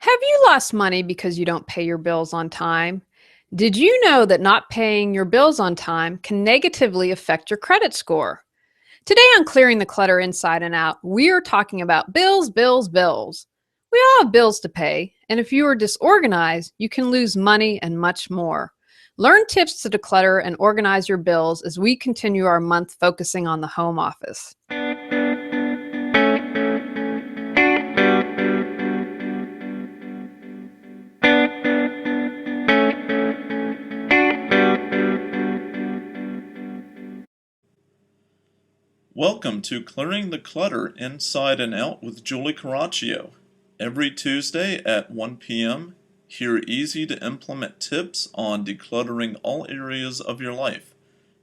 Have you lost money because you don't pay your bills on time? Did you know that not paying your bills on time can negatively affect your credit score? Today on Clearing the Clutter Inside and Out, we are talking about bills, bills, bills. We all have bills to pay, and if you are disorganized, you can lose money and much more. Learn tips to declutter and organize your bills as we continue our month focusing on the home office. Welcome to Clearing the Clutter Inside and Out with Julie Coraccio. Every Tuesday at 1 p.m., hear easy to implement tips on decluttering all areas of your life: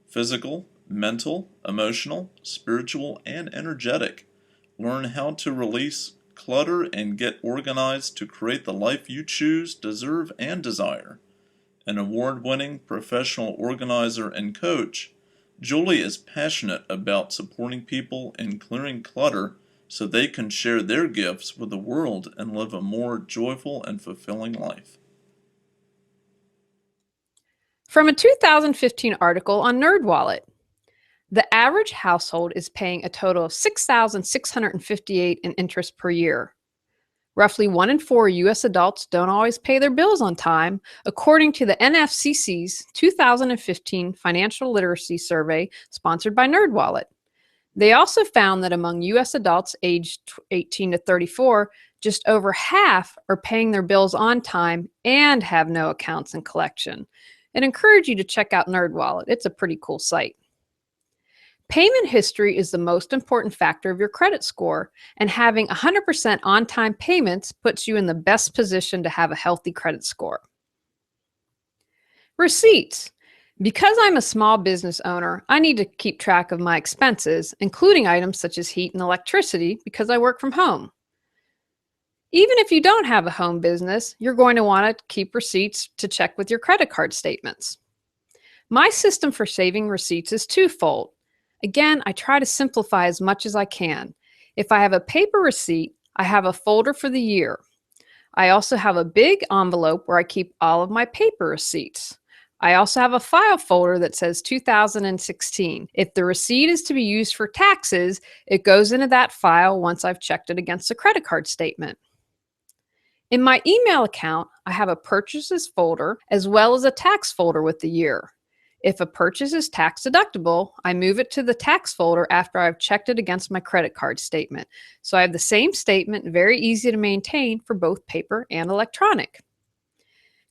physical, mental, emotional, spiritual, and energetic. Learn how to release clutter and get organized to create the life you choose, deserve, and desire. An award-winning professional organizer and coach, Julie is passionate about supporting people in clearing clutter so they can share their gifts with the world and live a more joyful and fulfilling life. From a 2015 article on NerdWallet, the average household is paying a total of $6,658 in interest per year. Roughly 1 in 4 U.S. adults don't always pay their bills on time, according to the NFCC's 2015 Financial Literacy Survey sponsored by NerdWallet. They also found that among U.S. adults aged 18 to 34, just over half are paying their bills on time and have no accounts in collection. I'd encourage you to check out NerdWallet. It's a pretty cool site. Payment history is the most important factor of your credit score, and having 100% on-time payments puts you in the best position to have a healthy credit score. Receipts. Because I'm a small business owner, I need to keep track of my expenses, including items such as heat and electricity, because I work from home. Even if you don't have a home business, you're going to want to keep receipts to check with your credit card statements. My system for saving receipts is twofold. Again, I try to simplify as much as I can. If I have a paper receipt, I have a folder for the year. I also have a big envelope where I keep all of my paper receipts. I also have a file folder that says 2016. If the receipt is to be used for taxes, it goes into that file once I've checked it against a credit card statement. In my email account, I have a purchases folder as well as a tax folder with the year. If a purchase is tax deductible, I move it to the tax folder after I've checked it against my credit card statement. So I have the same statement, very easy to maintain for both paper and electronic.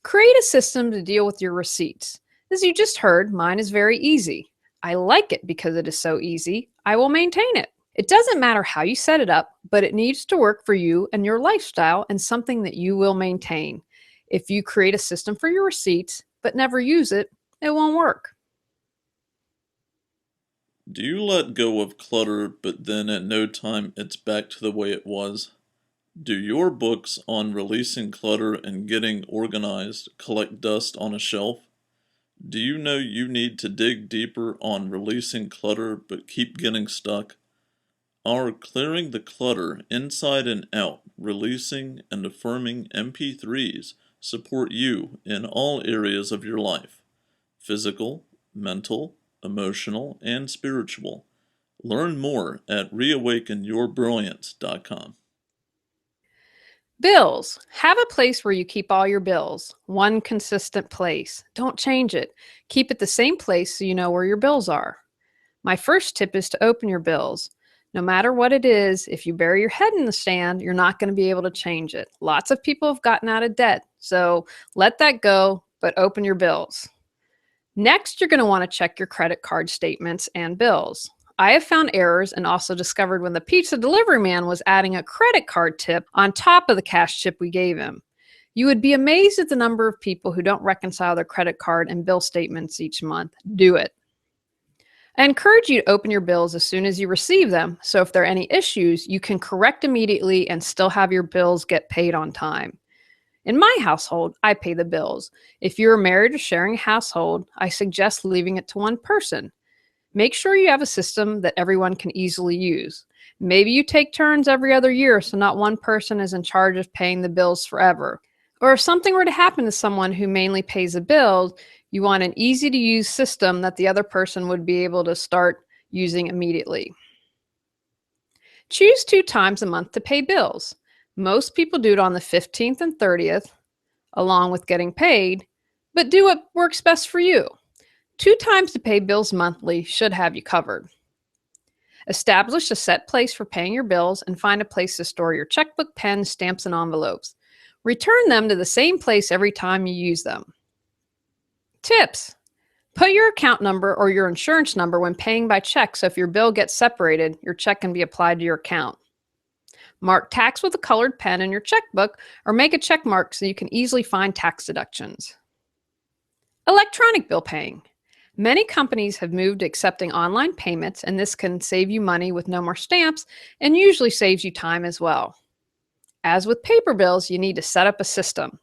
Create a system to deal with your receipts. As you just heard, mine is very easy. I like it because it is so easy. I will maintain it. It doesn't matter how you set it up, but it needs to work for you and your lifestyle and something that you will maintain. If you create a system for your receipts but never use it, it won't work. Do you let go of clutter, but then at no time it's back to the way it was? Do your books on releasing clutter and getting organized collect dust on a shelf? Do you know you need to dig deeper on releasing clutter but keep getting stuck? Our Clearing the Clutter Inside and Out, releasing and affirming MP3s support you in all areas of your life: physical, mental, emotional, and spiritual. Learn more at reawakenyourbrilliance.com. Bills. Have a place where you keep all your bills. One consistent place. Don't change it. Keep it the same place so you know where your bills are. My first tip is to open your bills. No matter what it is, if you bury your head in the sand, you're not going to be able to change it. Lots of people have gotten out of debt, so let that go, but open your bills. Next, you're going to want to check your credit card statements and bills. I have found errors and also discovered when the pizza delivery man was adding a credit card tip on top of the cash tip we gave him. You would be amazed at the number of people who don't reconcile their credit card and bill statements each month. Do it. I encourage you to open your bills as soon as you receive them, so if there are any issues, you can correct immediately and still have your bills get paid on time. In my household, I pay the bills. If you're married or sharing a household, I suggest leaving it to one person. Make sure you have a system that everyone can easily use. Maybe you take turns every other year so not one person is in charge of paying the bills forever. Or if something were to happen to someone who mainly pays the bills, you want an easy to use system that the other person would be able to start using immediately. Choose 2 times a month to pay bills. Most people do it on the 15th and 30th, along with getting paid, but do what works best for you. 2 times to pay bills monthly should have you covered. Establish a set place for paying your bills and find a place to store your checkbook, pens, stamps, and envelopes. Return them to the same place every time you use them. Tips: put your account number or your insurance number when paying by check, so if your bill gets separated, your check can be applied to your account. Mark tax with a colored pen in your checkbook or make a check mark so you can easily find tax deductions. Electronic bill paying. Many companies have moved to accepting online payments, and this can save you money with no more stamps and usually saves you time as well. As with paper bills, you need to set up a system.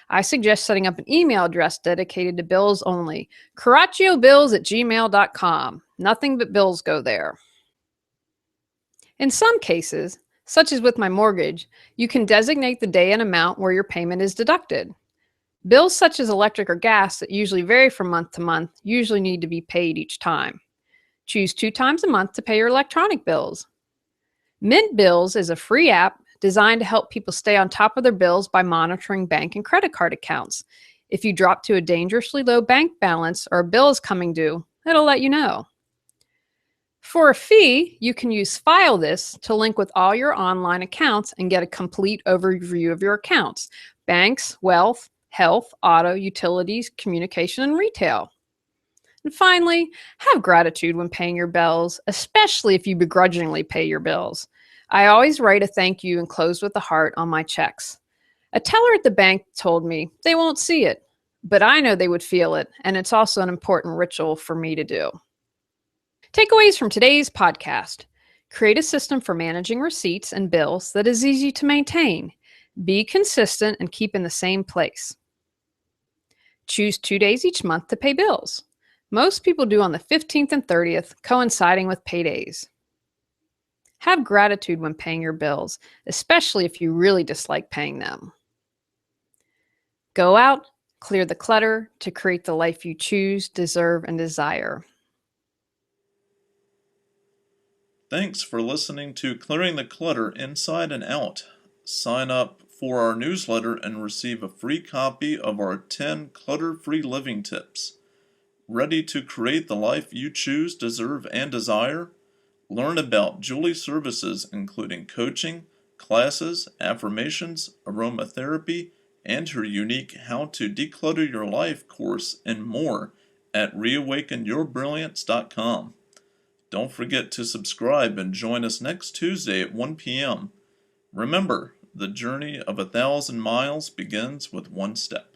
I suggest setting up an email address dedicated to bills only. CoraccioBills@gmail.com. Nothing but bills go there. In some cases, such as with my mortgage, you can designate the day and amount where your payment is deducted. Bills such as electric or gas that usually vary from month to month usually need to be paid each time. Choose 2 times a month to pay your electronic bills. Mint Bills is a free app designed to help people stay on top of their bills by monitoring bank and credit card accounts. If you drop to a dangerously low bank balance or a bill is coming due, it'll let you know. For a fee, you can use File This to link with all your online accounts and get a complete overview of your accounts: banks, wealth, health, auto, utilities, communication, and retail. And finally, have gratitude when paying your bills, especially if you begrudgingly pay your bills. I always write a thank you and close with a heart on my checks. A teller at the bank told me they won't see it, but I know they would feel it, and it's also an important ritual for me to do. Takeaways from today's podcast: create a system for managing receipts and bills that is easy to maintain. Be consistent and keep in the same place. Choose 2 days each month to pay bills. Most people do on the 15th and 30th, coinciding with paydays. Have gratitude when paying your bills, especially if you really dislike paying them. Go out, clear the clutter to create the life you choose, deserve, and desire. Thanks for listening to Clearing the Clutter Inside and Out. Sign up for our newsletter and receive a free copy of our 10 clutter-free living tips. Ready to create the life you choose, deserve, and desire? Learn about Julie's services, including coaching, classes, affirmations, aromatherapy, and her unique How to Declutter Your Life course and more at reawakenyourbrilliance.com. Don't forget to subscribe and join us next Tuesday at 1 p.m. Remember, the journey of 1,000 miles begins with one step.